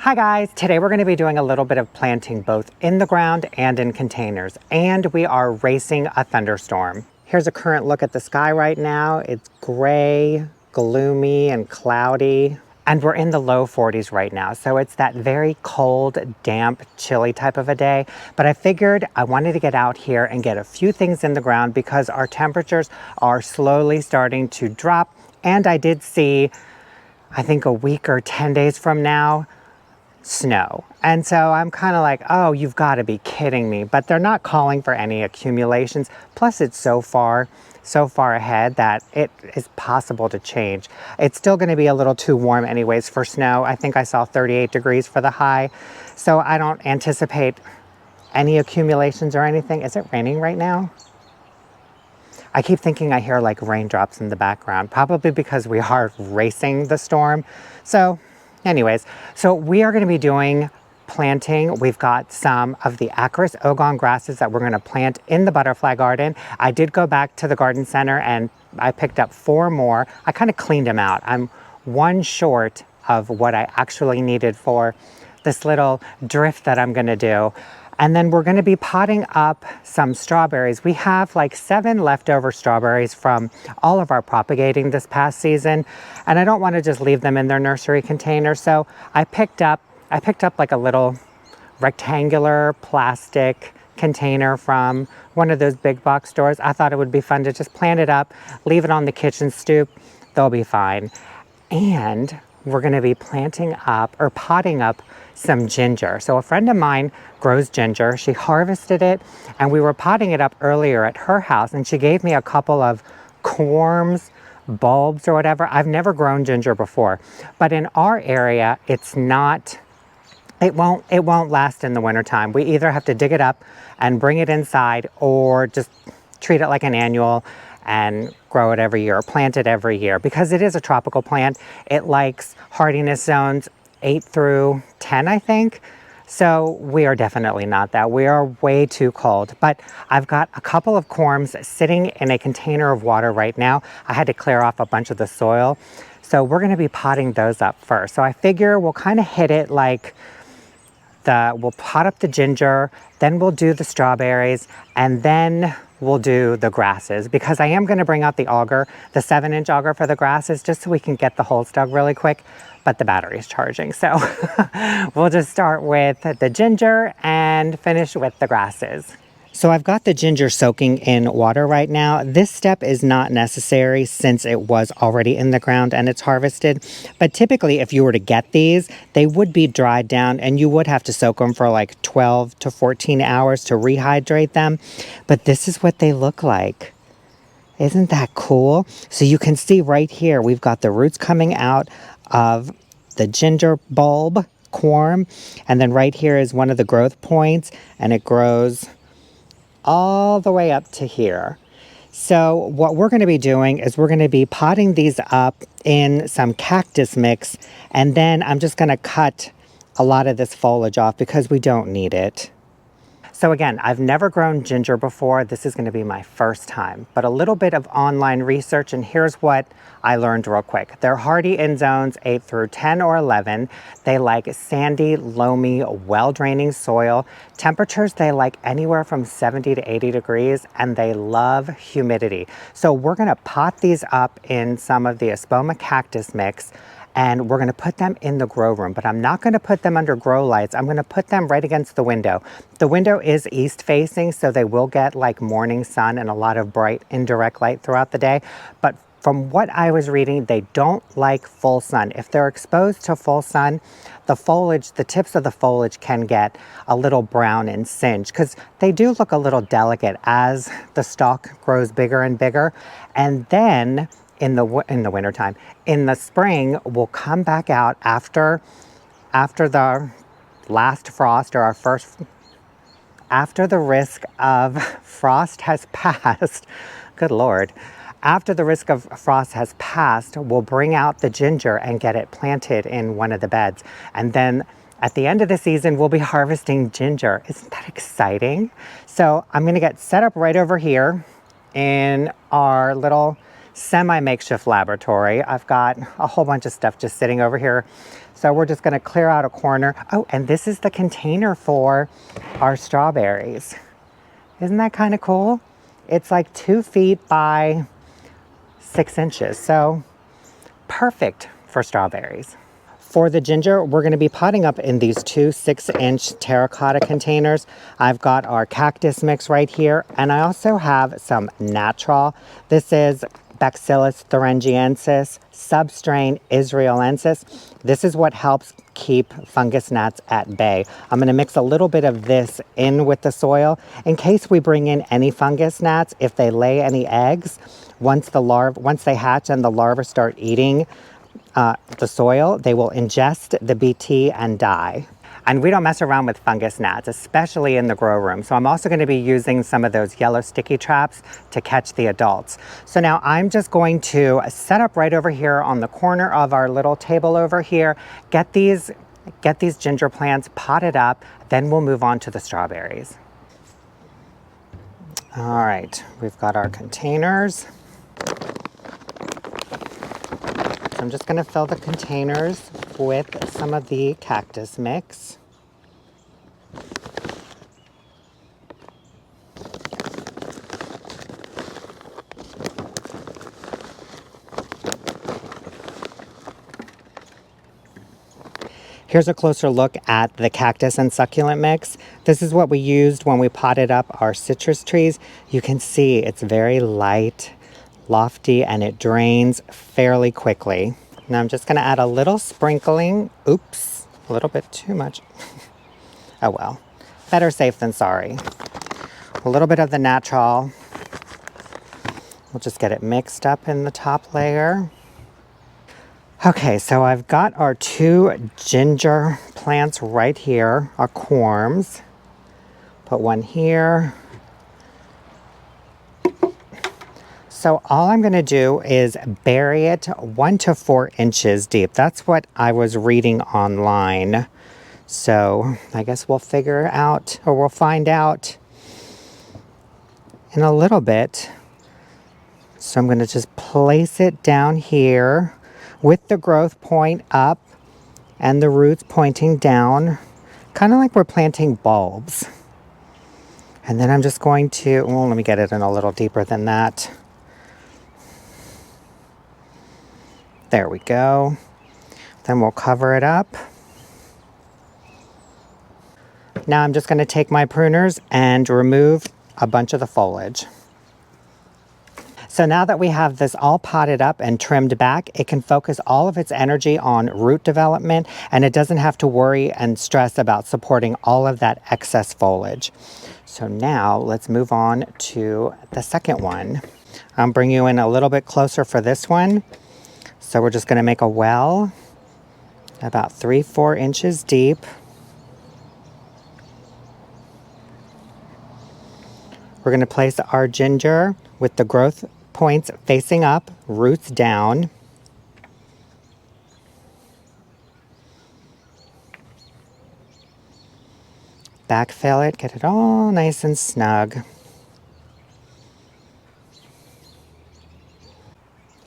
Hi guys, today we're going to be doing a little bit of planting both in the ground and in containers, and we are racing a thunderstorm. Here's a current look at the sky right now. It's gray, gloomy, and cloudy, and we're in the low 40s right now, so it's that very cold, damp, chilly type of a day. But I figured I wanted to get out here and get a few things in the ground because our temperatures are slowly starting to drop, and I did see, I think a week or 10 days from now, snow. And so I'm kind of like, oh, you've got to be kidding me. But they're not calling for any accumulations. Plus it's so far ahead that it is possible to change. It's still going to be a little too warm anyways for snow. I think I saw 38 degrees for the high. So I don't anticipate any accumulations or anything. Is it raining right now? I keep thinking I hear like raindrops in the background, probably because we are racing the storm. So anyways, so we are going to be doing planting. We've got some of the Acorus Ogon grasses that we're going to plant in the butterfly garden. I did go back to the garden center and I picked up 4 more. I kind of cleaned them out. I'm one short of what I actually needed for this little drift that I'm going to do. And then we're going to be potting up some strawberries. We have like 7 leftover strawberries from all of our propagating this past season. And I don't want to just leave them in their nursery container. So I picked up like a little rectangular plastic container from one of those big box stores. I thought it would be fun to just plant it up, leave it on the kitchen stoop. They'll be fine. And we're going to be planting up or potting up some ginger. So a friend of mine grows ginger. She harvested it and we were potting it up earlier at her house and she gave me a couple of corms, bulbs or whatever. I've never grown ginger before, but in our area, it won't last in the wintertime. We either have to dig it up and bring it inside or just treat it like an annual and grow it every year, or plant it every year. Because it is a tropical plant, it likes hardiness zones 8 through 10, I think. So we are definitely not that. We are way too cold. But I've got a couple of corms sitting in a container of water right now. I had to clear off a bunch of the soil. So we're gonna be potting those up first. So I figure we'll kind of hit it like we'll pot up the ginger, then we'll do the strawberries, and then we'll do the grasses, because I am going to bring out the auger, the 7-inch auger for the grasses, just so we can get the holes dug really quick, but the battery is charging. So we'll just start with the ginger and finish with the grasses. So I've got the ginger soaking in water right now. This step is not necessary since it was already in the ground and it's harvested. But typically if you were to get these, they would be dried down and you would have to soak them for like 12 to 14 hours to rehydrate them. But this is what they look like. Isn't that cool? So you can see right here, we've got the roots coming out of the ginger bulb corm. And then right here is one of the growth points and it grows all the way up to here. So what we're going to be doing is we're going to be potting these up in some cactus mix, and then I'm just going to cut a lot of this foliage off because we don't need it. So again, I've never grown ginger before. This is going to be my first time, but a little bit of online research, and here's what I learned real quick. They're hardy in zones 8 through 10 or 11. They like sandy, loamy, well-draining soil. Temperatures they like anywhere from 70 to 80 degrees, and they love humidity. So we're going to pot these up in some of the Espoma cactus mix, and we're going to put them in the grow room, but I'm not going to put them under grow lights. I'm going to put them right against the window. The window is east facing, so they will get like morning sun and a lot of bright indirect light throughout the day. But from what I was reading, they don't like full sun. If they're exposed to full sun, the foliage, the tips of the foliage can get a little brown and singed because they do look a little delicate as the stalk grows bigger and bigger. And then in the wintertime, in the spring, we'll come back out after the last frost or after the risk of frost has passed. Good Lord. After the risk of frost has passed, we'll bring out the ginger and get it planted in one of the beds. And then at the end of the season, we'll be harvesting ginger. Isn't that exciting? So I'm gonna get set up right over here in our little semi-makeshift laboratory. I've got a whole bunch of stuff just sitting over here. So we're just gonna clear out a corner. Oh, and this is the container for our strawberries. Isn't that kind of cool? It's like 2 feet by 6 inches, so perfect for strawberries. For the ginger, we're going to be potting up in these 2 6-inch terracotta containers. I've got our cactus mix right here, and I also have some natural. This is Bacillus thuringiensis, substrain israelensis. This is what helps keep fungus gnats at bay. I'm going to mix a little bit of this in with the soil in case we bring in any fungus gnats. If they lay any eggs, once they hatch and the larvae start eating the soil, they will ingest the BT and die. And we don't mess around with fungus gnats, especially in the grow room. So I'm also going to be using some of those yellow sticky traps to catch the adults. So now I'm just going to set up right over here on the corner of our little table over here, get these ginger plants potted up, then we'll move on to the strawberries. All right, we've got our containers. I'm just going to fill the containers with some of the cactus mix. Here's a closer look at the cactus and succulent mix. This is what we used when we potted up our citrus trees. You can see it's very light, lofty, and it drains fairly quickly. Now I'm just going to add a little sprinkling. Oops, a little bit too much. Oh well, better safe than sorry. A little bit of the natural. We'll just get it mixed up in the top layer. Okay, so I've got our 2 ginger plants right here, our corms. Put one here. So all I'm going to do is bury it 1 to 4 inches deep. That's what I was reading online. So I guess we'll figure out, or we'll find out in a little bit. So I'm going to just place it down here with the growth point up and the roots pointing down, kind of like we're planting bulbs. And then I'm just going to, well, let me get it in a little deeper than that. There we go. Then we'll cover it up. Now I'm just going to take my pruners and remove a bunch of the foliage. So now that we have this all potted up and trimmed back, it can focus all of its energy on root development, and it doesn't have to worry and stress about supporting all of that excess foliage. So now let's move on to the second one. I'll bring you in a little bit closer for this one. So we're just going to make a well about 3-4 inches deep. We're going to place our ginger with the growth points facing up, roots down. Backfill it, get it all nice and snug.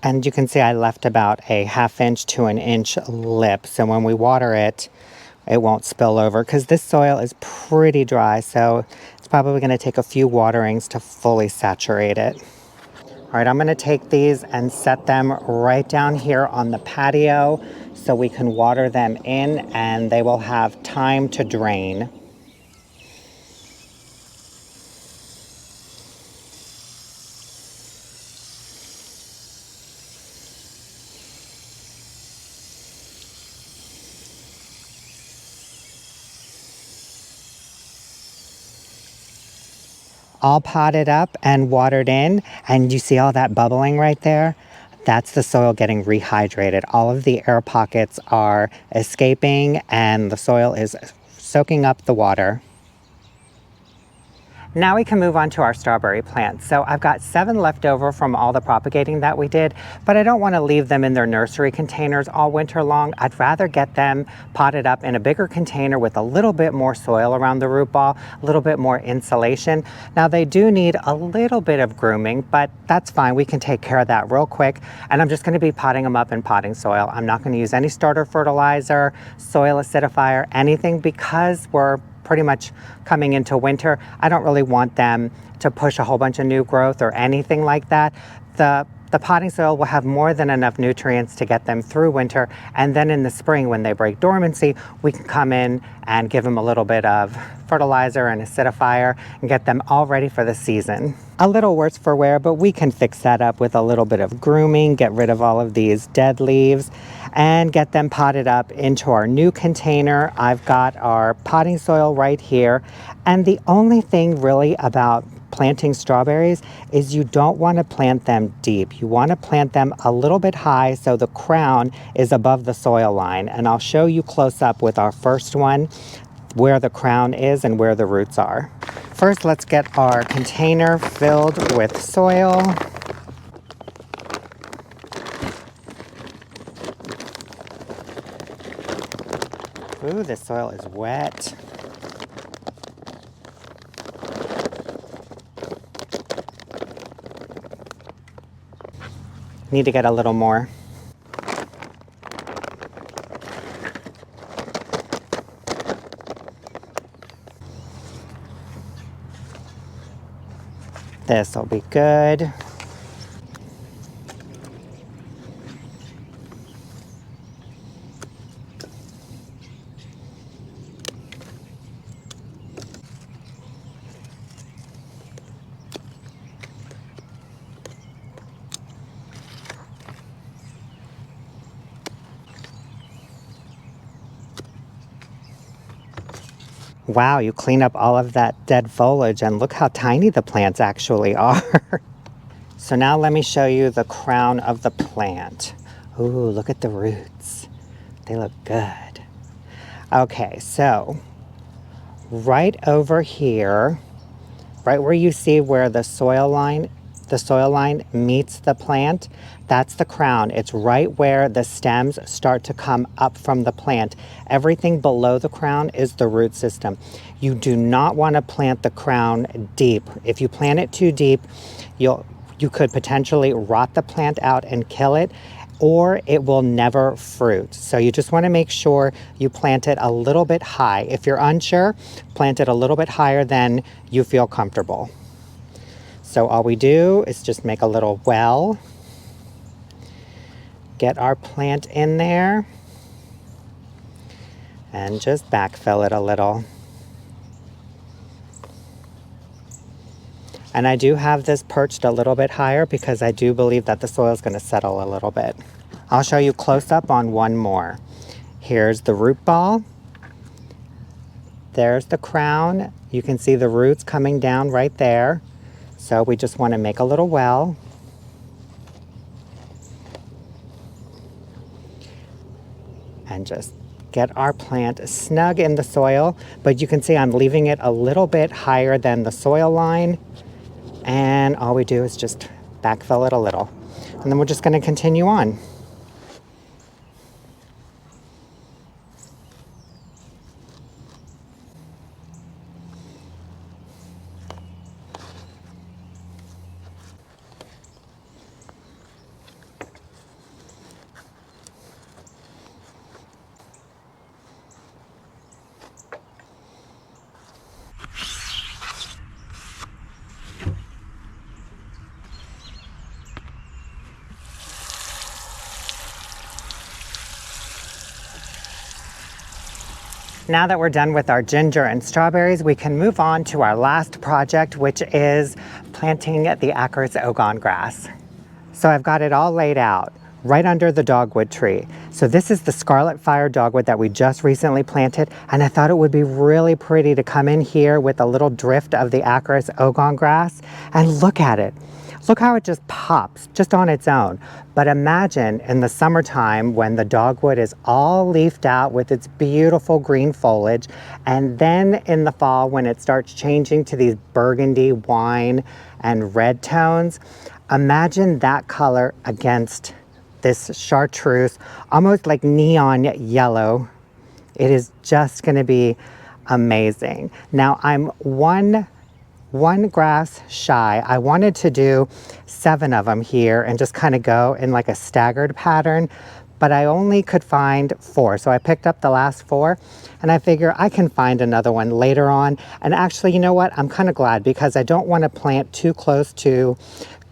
And you can see I left about a 1/2 inch to 1 inch lip, so when we water it, it won't spill over, because this soil is pretty dry, so it's probably going to take a few waterings to fully saturate it. All right, I'm going to take these and set them right down here on the patio so we can water them in and they will have time to drain. All potted up and watered in, and you see all that bubbling right there? That's the soil getting rehydrated. All of the air pockets are escaping and the soil is soaking up the water. Now we can move on to our strawberry plants. So I've got 7 left over from all the propagating that we did, but I don't want to leave them in their nursery containers all winter long. I'd rather get them potted up in a bigger container with a little bit more soil around the root ball, a little bit more insulation. Now they do need a little bit of grooming, but that's fine. We can take care of that real quick. And I'm just going to be potting them up in potting soil. I'm not going to use any starter fertilizer, soil acidifier, anything, because we're pretty much coming into winter. I don't really want them to push a whole bunch of new growth or anything like that. The potting soil will have more than enough nutrients to get them through winter, and then in the spring when they break dormancy, we can come in and give them a little bit of fertilizer and acidifier and get them all ready for the season. A little worse for wear, but we can fix that up with a little bit of grooming, get rid of all of these dead leaves, and get them potted up into our new container. I've got our potting soil right here, and the only thing really about planting strawberries is you don't want to plant them deep. You want to plant them a little bit high so the crown is above the soil line. And I'll show you close up with our first one where the crown is and where the roots are. First, let's get our container filled with soil. Ooh, this soil is wet. Need to get a little more. This will be good. Wow, you clean up all of that dead foliage and look how tiny the plants actually are. So now let me show you the crown of the plant. Ooh, look at the roots. They look good. Okay, so right over here, right where you see where the soil line meets the plant, that's the crown. It's right where the stems start to come up from the plant. Everything below the crown is the root system. You do not want to plant the crown deep. If you plant it too deep, you could potentially rot the plant out and kill it, or it will never fruit. So you just want to make sure you plant it a little bit high. If you're unsure, plant it a little bit higher than you feel comfortable. So all we do is just make a little well, get our plant in there, and just backfill it a little. And I do have this perched a little bit higher because I do believe that the soil is going to settle a little bit. I'll show you close up on one more. Here's the root ball. There's the crown. You can see the roots coming down right there. So we just want to make a little well. And just get our plant snug in the soil. But you can see I'm leaving it a little bit higher than the soil line. And all we do is just backfill it a little. And then we're just going to continue on. Now that we're done with our ginger and strawberries, we can move on to our last project, which is planting the Acorus Ogon grass. So I've got it all laid out right under the dogwood tree. So this is the scarlet fire dogwood that we just recently planted, and I thought it would be really pretty to come in here with a little drift of the Acorus Ogon grass and look at it. Look how it just pops just on its own. But imagine in the summertime when the dogwood is all leafed out with its beautiful green foliage, and then in the fall when it starts changing to these burgundy, wine, and red tones. Imagine that color against this chartreuse, almost like neon yellow. It is just gonna be amazing. Now I'm one grass shy. I wanted to do 7 of them here and just kind of go in like a staggered pattern, but I only could find 4. So I picked up the last 4 and I figure I can find another one later on. And actually, you know what? I'm kind of glad because I don't want to plant too close to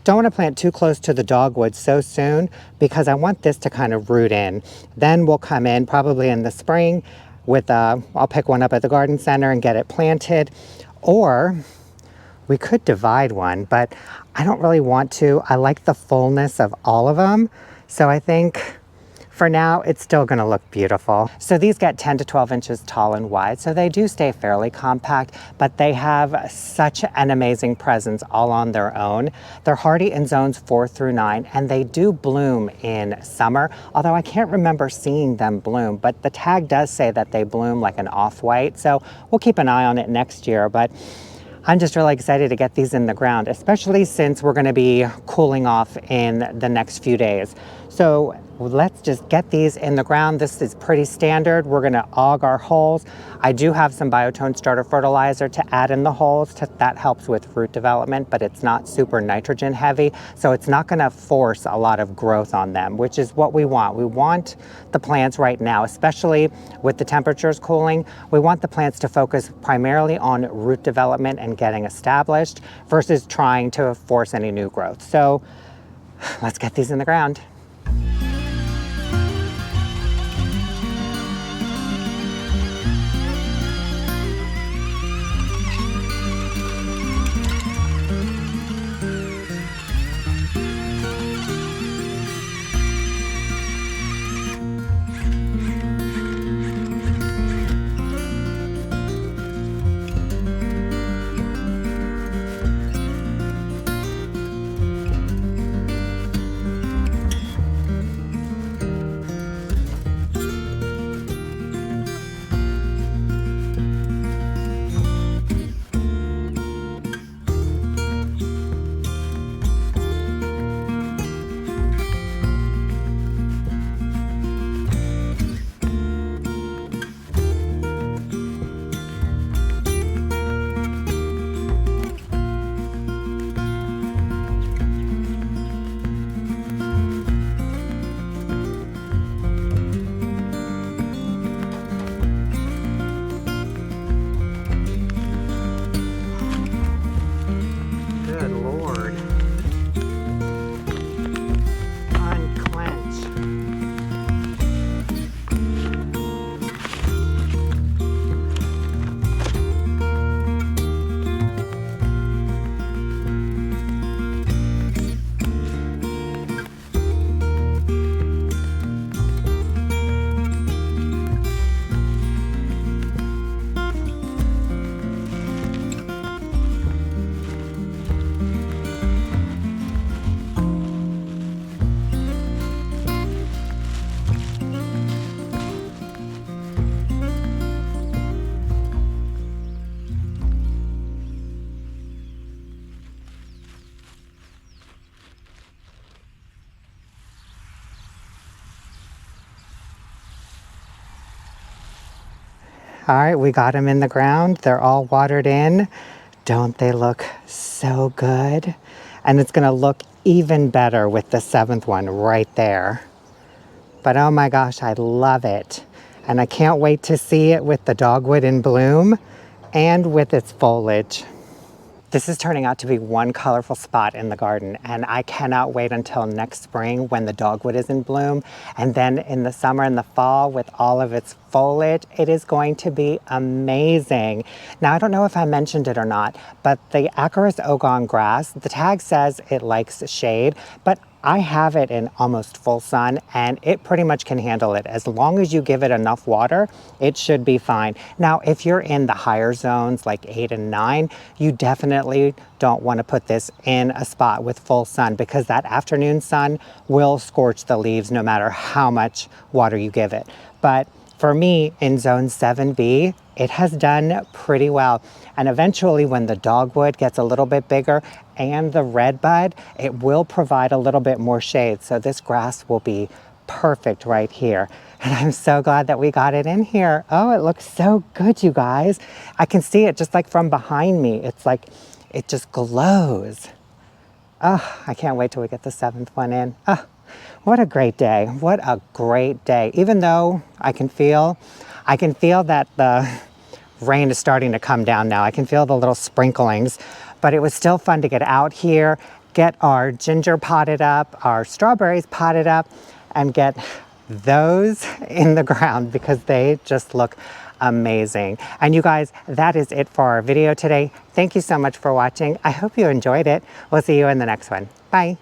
the dogwood so soon because I want this to kind of root in. Then we'll come in probably in the spring with, I'll pick one up at the garden center and get it planted. Or we could divide one, but I don't really want to. I like the fullness of all of them. So I think for now, it's still gonna look beautiful. So these get 10 to 12 inches tall and wide, so they do stay fairly compact, but they have such an amazing presence all on their own. They're hardy in zones 4 through 9, and they do bloom in summer, although I can't remember seeing them bloom, but the tag does say that they bloom like an off-white, so we'll keep an eye on it next year. But I'm just really excited to get these in the ground, especially since we're gonna be cooling off in the next few days. So let's just get these in the ground. This is pretty standard. We're gonna aug our holes. I do have some biotone starter fertilizer to add in the holes. That helps with root development, but it's not super nitrogen heavy. So it's not gonna force a lot of growth on them, which is what we want. We want the plants right now, especially with the temperatures cooling, we want the plants to focus primarily on root development and getting established versus trying to force any new growth. So let's get these in the ground. Good Lord. Unclench. All right, we got them in the ground. They're all watered in. Don't they look so good? And it's gonna look even better with the 7th one right there. But oh my gosh, I love it. And I can't wait to see it with the dogwood in bloom and with its foliage. This is turning out to be one colorful spot in the garden, and I cannot wait until next spring when the dogwood is in bloom, and then in the summer and the fall with all of its foliage. It is going to be amazing. Now, I don't know if I mentioned it or not, but the Acorus ogon grass, the tag says it likes shade, but I have it in almost full sun and it pretty much can handle it. As long as you give it enough water, it should be fine. Now, if you're in the higher zones like 8 and 9, you definitely don't want to put this in a spot with full sun because that afternoon sun will scorch the leaves no matter how much water you give it. But for me, in zone 7B, it has done pretty well. And eventually when the dogwood gets a little bit bigger and the redbud, it will provide a little bit more shade. So this grass will be perfect right here. And I'm so glad that we got it in here. Oh, it looks so good, you guys. I can see it just like from behind me. It's like, it just glows. Oh, I can't wait till we get the 7th one in. Oh, what a great day. What a great day. Even though I can feel that the rain is starting to come down now. I can feel the little sprinklings, but it was still fun to get out here, get our ginger potted up, our strawberries potted up, and get those in the ground because they just look amazing. And you guys, that is it for our video today. Thank you so much for watching. I hope you enjoyed it. We'll see you in the next one. Bye.